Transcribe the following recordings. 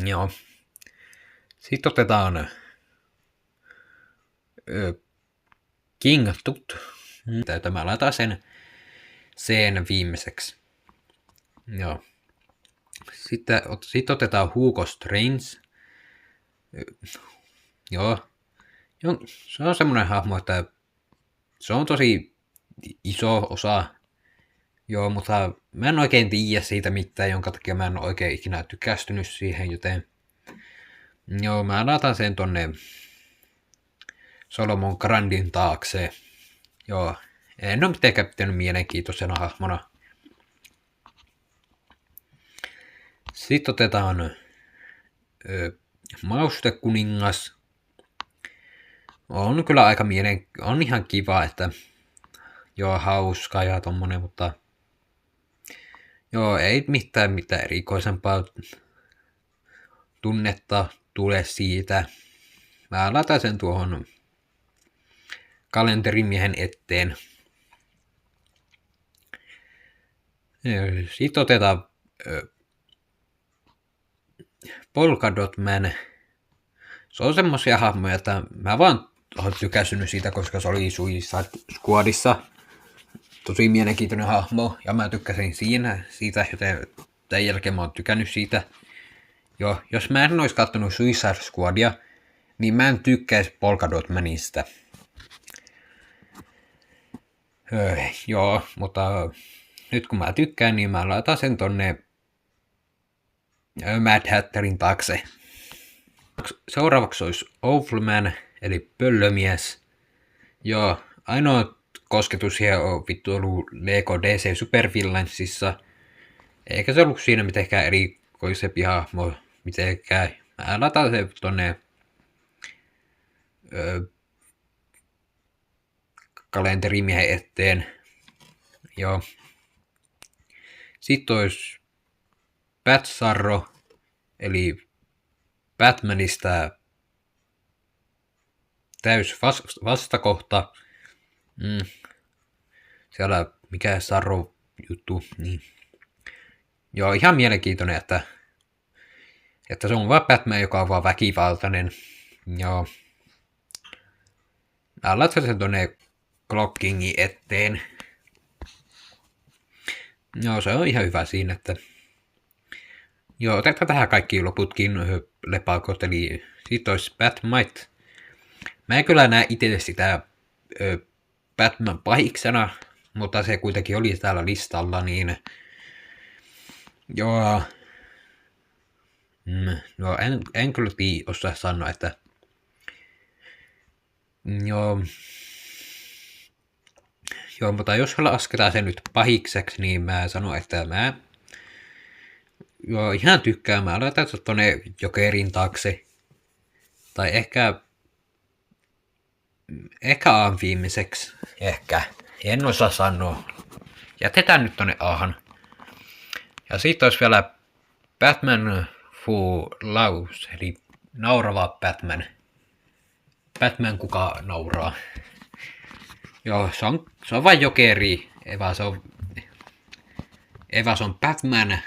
Joo. Sitten otetaan King Tut. Mä laitan sen viimeiseksi. Joo. Sitten otetaan Hugo Strange. Joo. Se on semmoinen hahmo, että se on tosi iso osa. Joo, mutta mä en oikein tiedä siitä mitään, jonka takia mä en oikein ikinä tykästynyt siihen, joten joo, mä laitan sen tonne Solomon Grundin taakse. Joo, en ole mitenkään pitänyt mielenkiintoisena hahmona. Sitten otetaan Maustekuningas. On kyllä aika on ihan kiva, että joo, hauska ja tommonen, mutta joo, ei mitään erikoisempaa tunnetta tule siitä. Mä laitan sen tuohon kalenterimiehen eteen. Sitten otetaan Polka Dot Man. Se on semmosia hahmoja, että mä vaan oon tykästynyt siitä, koska se oli Suicide Squadissa. Tosi mielenkiintoinen hahmo, ja mä tykkäsin siitä, joten tämän jälkeen mä oon tykännyt siitä. Joo, jos mä en ois kattonut Suicide Squadia, niin mä en tykkäisi Polka Dot Manista. Joo, mutta nyt kun mä tykkään, niin mä laitan sen tonne Mad Hatterin taakse. Seuraavaksi olisi Owlman, eli pöllömies. Joo, ainoa kosketus siihen on vittu ollut Lego DC Supervillainsissa. Eikä se ollut siinä mitenkään erikoisempi hahmo mitenkään. Mä laitan se tonne kalenterimiehen eteen. Joo. Sitten olisi Bat Sarro, eli Batmanista täys vastakohta. Siellä mikä Sarro juttu. Niin. Joo, ihan mielenkiintoinen, että se on vaan Batman, joka on vaan väkivaltainen. Joo. Mä laitan sen tonne Clockingin eteen. Joo, se on ihan hyvä siinä, että joo, otetaan tähän kaikki loputkin lepakot, eli siitä olisi Batmite. Mä en kyllä näe itse sitä Batman pahiksena, mutta se kuitenkin oli täällä listalla, niin joo, no en kyllä osaa sanoa, että joo, mutta jos lasketaan se nyt pahikseksi, niin mä sanon, että mä joo, ihan tykkään. Mä laitan tonne Jokerin taakse. Tai ehkä A:n viimeiseksi. Ehkä. En osaa sanoa. Jätetään nyt tonne A:han. Ja sitten olisi vielä Batman Who Laughs, eli naurava Batman. Batman kuka nauraa. Joo, se on vain Jokeri. Eva se on Batman,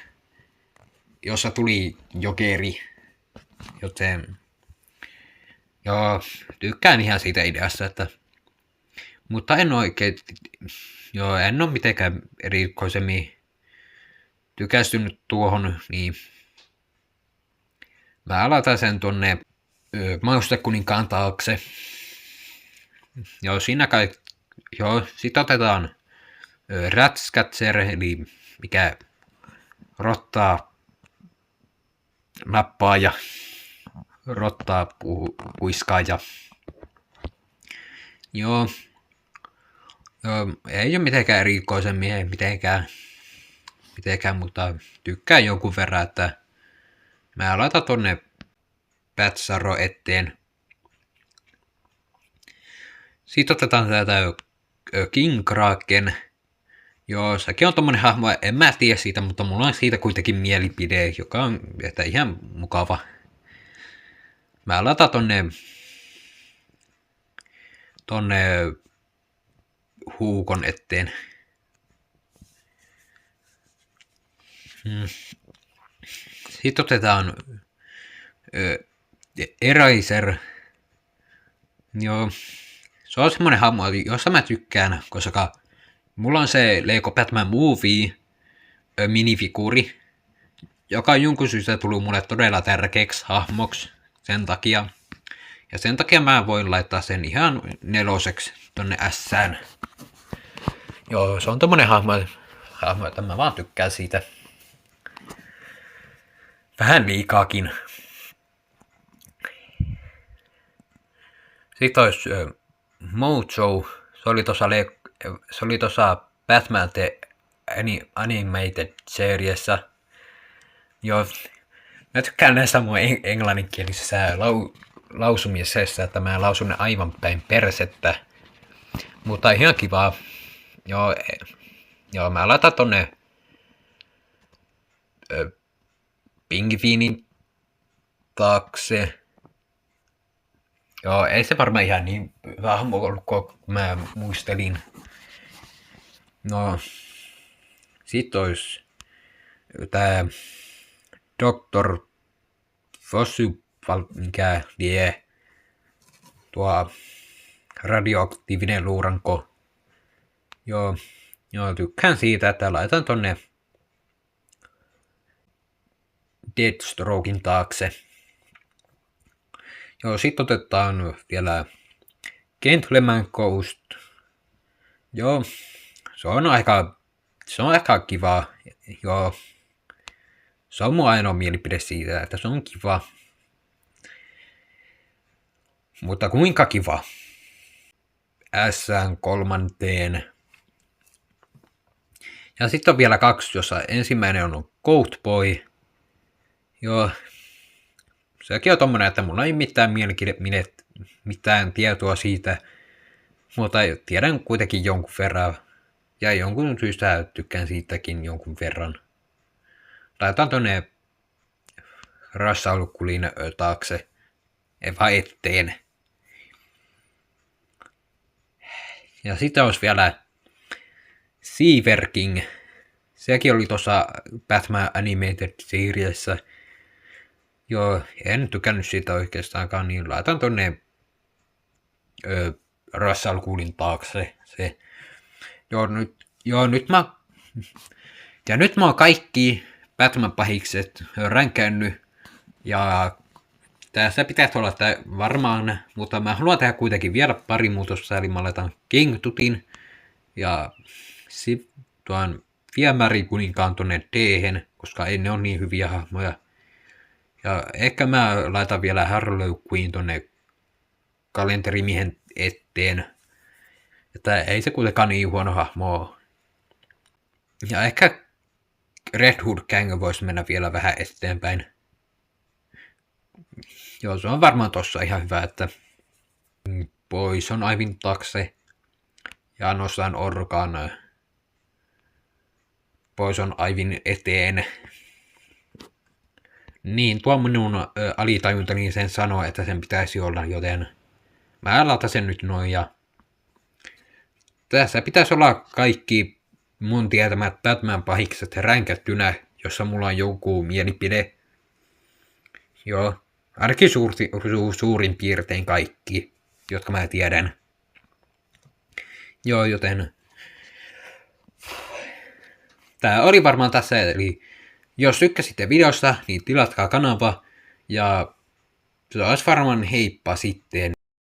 jossa tuli Jokeri. Joten joo, tykkään ihan siitä ideasta, että mutta en oikein, joo, en ole mitenkään erikoisemmin tykästynyt tuohon, niin mä laitan sen tonne Maustekuninkaan taakse. Joo, siinä kai, joo, sit otetaan Ratcatcher, eli mikä rottaa nappaa ja rottaa puiskaa ja joo, ei ole mitenkään erikoisemmin, ei mitenkään, mutta tykkään jonkun verran, että mä laitan tonne Bat Sarro eteen. Sitten otetaan tätä King Kraken. Joo, sekin on tommonen hahmo, en mä tiedä siitä, mutta mulla on siitä kuitenkin mielipide, joka on että ihan mukava. Mä laitan tonne Huukon eteen. Sitten otetaan Eraser. Joo, se on semmonen hahmo, josta mä tykkään, koska mulla on se Lego Batman Movie minifiguuri, joka on jonkun syystä tullut mulle todella tärkeäksi hahmoksi sen takia. Ja sen takia mä voin laittaa sen ihan 4 tonne S:ään. Joo, se on tommonen hahmo, että mä vaan tykkään siitä. Vähän liikaakin. Sitten olisi Mojo. Se oli tossa Batman The Animated Seriessä. Joo, mä tykkään näistä mun englanninkielisissä lausumisessa, että mä lausun ne aivan päin persettä. Mutta ihan kivaa. Joo, mä laitan tonne pingviinin taakse. Joo, ei se varmaan ihan niin hyvä hahmo ollut kuin mä muistelin. No, sit ois tää Dr. Fossyval, mikä lie tuo radioaktiivinen luuranko. Joo, tykkään siitä, että laitan tonne Deathstrokein taakse. Joo, sit otetaan vielä Gentleman Ghost. Joo, se on aika kiva. Joo, se on mun ainoa mielipide siitä, että se on kiva. Mutta kuinka kiva? S3. Ja sitten on vielä 2, jossa ensimmäinen on Goat Boy. Joo, sekin on tommonen, että mulla ei mitään tietoa siitä, mutta tiedän kuitenkin jonkun verran. Ja jonkun syystä tykkään siitäkin jonkun verran. Laitan tonne rassaulukulin taakse, vaan eteen. Ja sitten olisi vielä Silver King. Sekin oli tuossa Batman Animated Seriessä. Joo, en tykännyt siitä oikeastaankaan, niin laitan tonne rassaulukulin taakse. Se. Nyt mä oon kaikki Batman-pahikset ränkännyt. Ja tässä pitäisi olla varmaan, mutta mä haluan tehdä kuitenkin vielä pari muutosta, eli mä laitan King Tutin ja tuon Viemärikuninkaan tonne D-hen, koska ei ne ole niin hyviä hahmoja. Ja ehkä mä laitan vielä Harley Quinn tonne kalenterimiehen eteen, että ei se kuitenkaan niin huono hahmo ole. Ja ehkä Red Hood Gang voisi mennä vielä vähän eteenpäin. Joo, se on varmaan tossa ihan hyvä, että Poison Ivyn takse ja nostan Orkan Poison Ivyn eteen. Niin, tuo minun alitajuntani sen sanoo, että sen pitäisi olla, joten mä laitan sen nyt noin. Ja tässä pitäisi olla kaikki mun tietämät Batman-pahikset ränkättynä, jossa mulla on joku mielipide. Joo, ainakin suurin piirtein kaikki, jotka mä tiedän. Joo, joten tää oli varmaan tässä, eli jos tykkäsitte videosta, niin tilatkaa kanava, ja se olisi varmaan heippa sitten.